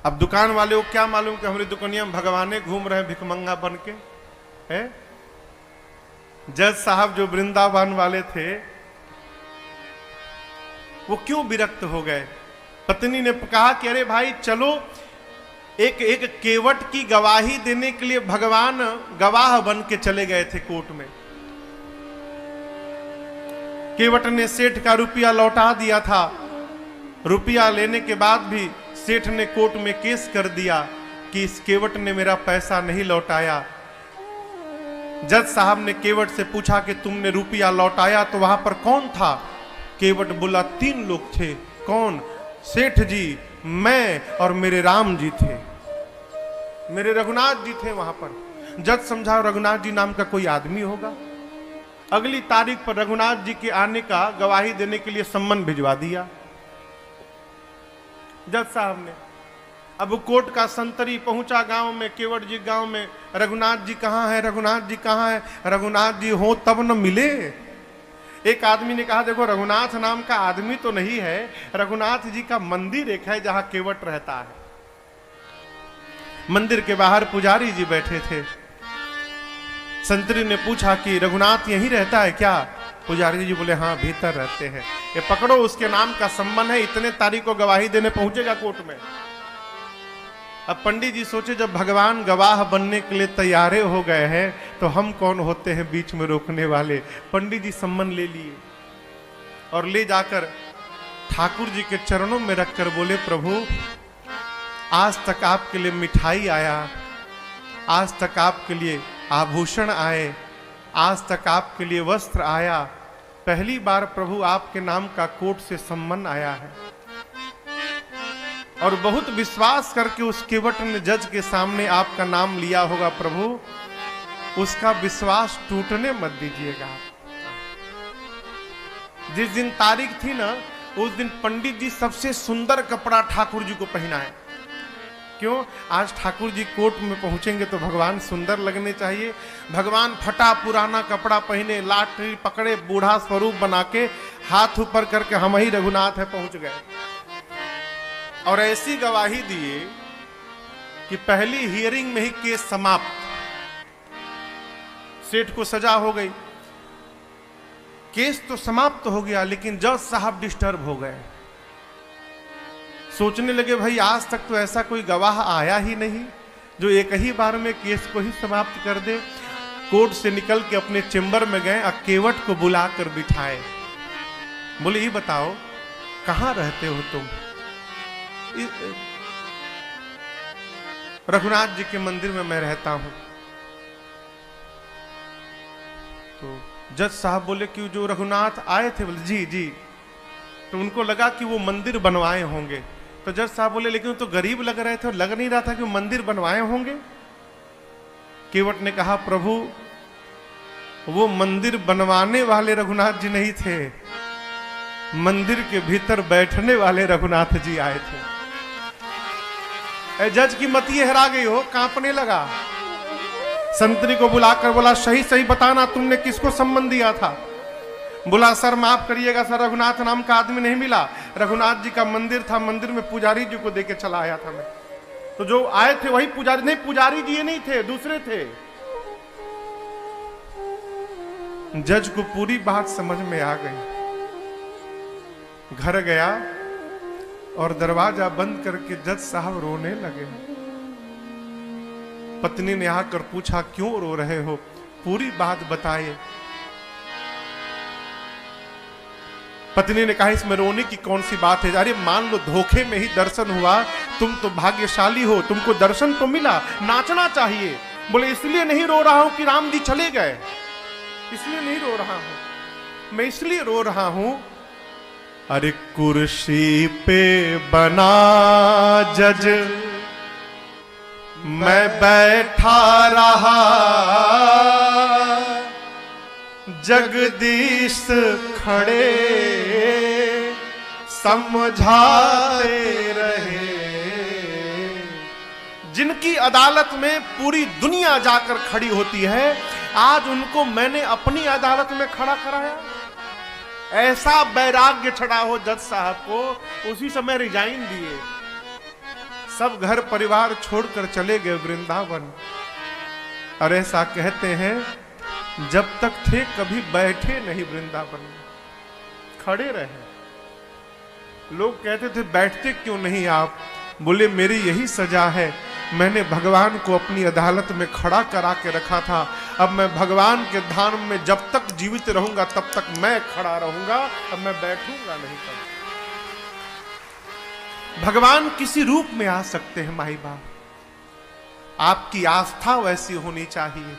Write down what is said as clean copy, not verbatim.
अब दुकान वाले को क्या मालूम कि हमारी दुकानिया में भगवाने घूम रहे हैं भिखमंगा बन के है। जज साहब जो वृंदावन वाले थे वो क्यों विरक्त हो गए? पत्नी ने कहा कि अरे भाई चलो, एक एक केवट की गवाही देने के लिए भगवान गवाह बन के चले गए थे कोर्ट में। केवट ने सेठ का रुपया लौटा दिया था। रुपया लेने के बाद भी सेठ ने कोर्ट में केस कर दिया कि इस केवट ने मेरा पैसा नहीं लौटाया। जज साहब ने केवट से पूछा कि तुमने रुपया लौटाया तो वहां पर कौन था? केवट बोला 3 लोग थे। कौन? सेठ जी, मैं और मेरे राम जी थे, मेरे रघुनाथ जी थे वहां पर। जज समझा रघुनाथ जी नाम का कोई आदमी होगा। अगली तारीख पर रघुनाथ जी के आने का गवाही देने के लिए सम्मन भिजवा दिया जज साहब ने। अब कोर्ट का संतरी पहुंचा गांव में, केवट जी गांव में, रघुनाथ जी कहां है, रघुनाथ जी कहां है? रघुनाथ जी हो तब न मिले। एक आदमी ने कहा देखो रघुनाथ नाम का आदमी तो नहीं है, रघुनाथ जी का मंदिर एक है जहां केवट रहता है। मंदिर के बाहर पुजारी जी बैठे थे। संतरी ने पूछा कि रघुनाथ यहीं रहता है क्या? पुजारी जी बोले हाँ भीतर रहते हैं। ये पकड़ो, उसके नाम का संबंध है, इतने तारीख को गवाही देने पहुंचेगा कोर्ट में। अब पंडित जी सोचे जब भगवान गवाह बनने के लिए तैयारे हो गए हैं तो हम कौन होते हैं बीच में रोकने वाले। पंडित जी सम्मन ले लिए और ले जाकर ठाकुर जी के चरणों में रखकर बोले प्रभु आज तक आपके लिए मिठाई आया, आज तक आपके लिए आभूषण आए, आज तक आपके लिए वस्त्र आया, पहली बार प्रभु आपके नाम का कोर्ट से सम्मन आया है। और बहुत विश्वास करके उस केवट ने जज के सामने आपका नाम लिया होगा प्रभु, उसका विश्वास टूटने मत दीजिएगा। जिस दिन तारीख थी ना उस दिन पंडित जी सबसे सुंदर कपड़ा ठाकुर जी को पहनाए। क्यों? आज ठाकुर जी कोर्ट में पहुंचेंगे तो भगवान सुंदर लगने चाहिए। भगवान फटा पुराना कपड़ा पहने, लाठी पकड़े, बूढ़ा स्वरूप बना के हाथ ऊपर करके हम ही रघुनाथ है पहुंच गए। और ऐसी गवाही दिए कि पहली हियरिंग में ही केस समाप्त। सेठ को सजा हो गई, केस तो समाप्त हो गया, लेकिन जज साहब डिस्टर्ब हो गए। सोचने लगे भाई आज तक तो ऐसा कोई गवाह आया ही नहीं जो एक ही बार में केस को ही समाप्त कर दे। कोर्ट से निकल के अपने चेंबर में गए, केवट को बुलाकर बिठाए। बोले ये बताओ कहां रहते हो तुम? रघुनाथ जी के मंदिर में मैं रहता हूं। तो जज साहब बोले कि जो रघुनाथ आए थे? बोले जी जी। तो उनको लगा कि वो मंदिर बनवाए होंगे। तो जज साहब बोले लेकिन तो गरीब लग रहे थे और लग नहीं रहा था कि वो मंदिर बनवाए होंगे। केवट ने कहा प्रभु वो मंदिर बनवाने वाले रघुनाथ जी नहीं थे, मंदिर के भीतर बैठने वाले रघुनाथ जी आए थे। जज की मति हरा गई हो, कांपने लगा। संतरी को बुलाकर बोला सही सही बताना तुमने किसको सम्मन दिया था? बोला सर माफ करिएगा सर, रघुनाथ नाम का आदमी नहीं मिला, रघुनाथ जी का मंदिर था, मंदिर में पुजारी जी को देके चला आया था मैं। तो जो आए थे वही पुजारी। नहीं पुजारी जी ये नहीं थे, दूसरे थे। जज को पूरी बात समझ में आ गई। घर गया और दरवाजा बंद करके जज साहब रोने लगे। पत्नी ने आकर पूछा क्यों रो रहे हो? पूरी बात बताए। पत्नी ने कहा इसमें रोने की कौन सी बात है? अरे मान लो धोखे में ही दर्शन हुआ, तुम तो भाग्यशाली हो, तुमको दर्शन तो मिला, नाचना चाहिए। बोले इसलिए नहीं रो रहा हूं कि राम जी चले गए, इसलिए नहीं रो रहा हूं, मैं इसलिए रो रहा हूं अरे कुर्सी पे बना जज मैं बैठा रहा, जगदीश खड़े समझाते रहे। जिनकी अदालत में पूरी दुनिया जाकर खड़ी होती है, आज उनको मैंने अपनी अदालत में खड़ा कराया। ऐसा वैराग्य चढ़ा हो जज साहब को, उसी समय रिजाइन दिए। सब घर परिवार छोड़कर चले गए वृंदावन। और ऐसा कहते हैं जब तक थे कभी बैठे नहीं वृंदावन में, खड़े रहे। लोग कहते थे बैठते क्यों नहीं आप? बोले मेरी यही सजा है, मैंने भगवान को अपनी अदालत में खड़ा करा के रखा था, अब मैं भगवान के धाम में जब तक जीवित रहूंगा तब तक मैं खड़ा रहूंगा, अब मैं बैठूंगा नहीं। कभी भगवान किसी रूप में आ सकते हैं माई बाप, आपकी आस्था वैसी होनी चाहिए।